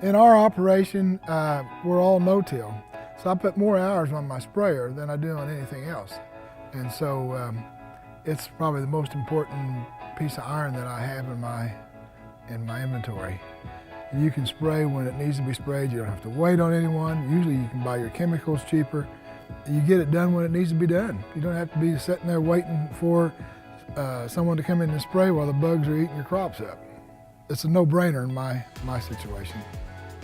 In our operation, we're all no-till, so I put more hours on my sprayer than I do on anything else. And so it's probably the most important piece of iron that I have in my inventory. You can spray when it needs to be sprayed. You don't have to wait on anyone. Usually you can buy your chemicals cheaper. You get it done when it needs to be done. You don't have to be sitting there waiting for someone to come in and spray while the bugs are eating your crops up. It's a no-brainer in my situation.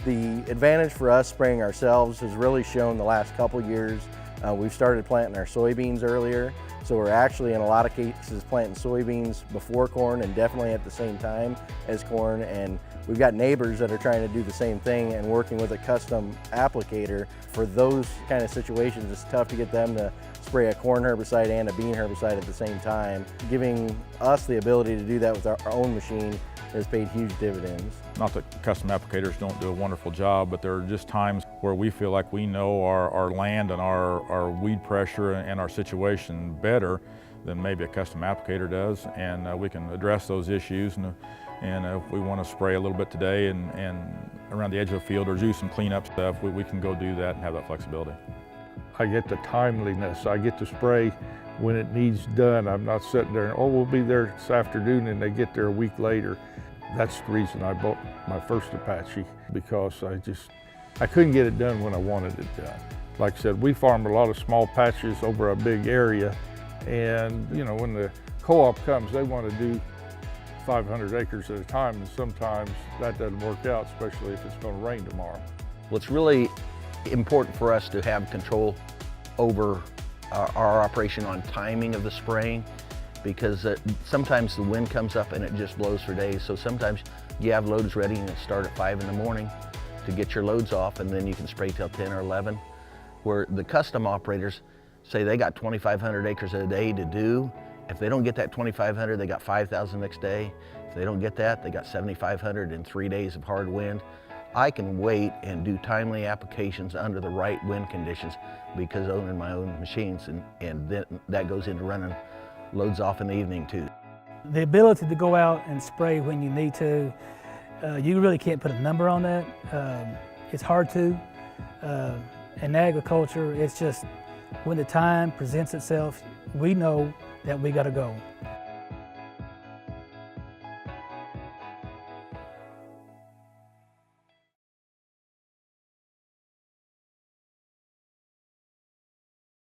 The advantage for us spraying ourselves has really shown the last couple years. We've started planting our soybeans earlier, so we're actually in a lot of cases planting soybeans before corn and definitely at the same time as corn. And we've got neighbors that are trying to do the same thing and working with a custom applicator. For those kind of situations, it's tough to get them to spray a corn herbicide and a bean herbicide at the same time. Giving us the ability to do that with our own machine has paid huge dividends. Not that custom applicators don't do a wonderful job, but there are just times where we feel like we know our land and our weed pressure and our situation better than maybe a custom applicator does, and we can address those issues. And if we want to spray a little bit today and around the edge of the field or do some cleanup stuff, we can go do that and have that flexibility. I get the timeliness. I get to spray when it needs done. I'm not sitting there and, oh, we'll be there this afternoon, and they get there a week later. That's the reason I bought my first Apache, because I couldn't get it done when I wanted it done. Like I said, we farm a lot of small patches over a big area, and you know, when the co-op comes, they want to do 500 acres at a time, and sometimes that doesn't work out, especially if it's going to rain tomorrow. Well, it's really important for us to have control over our operation on timing of the spraying, because sometimes the wind comes up and it just blows for days. So sometimes you have loads ready and start at 5 in the morning to get your loads off, and then you can spray till 10 or 11. Where the custom operators say they got 2,500 acres a day to do. If they don't get that 2,500, they got 5,000 next day. If they don't get that, they got 7,500 in 3 days of hard wind. I can wait and do timely applications under the right wind conditions because owning my own machines, and then that goes into running loads off in the evening too. The ability to go out and spray when you need to, you really can't put a number on that. It's hard to. In agriculture, it's just when the time presents itself, we know that we got to go.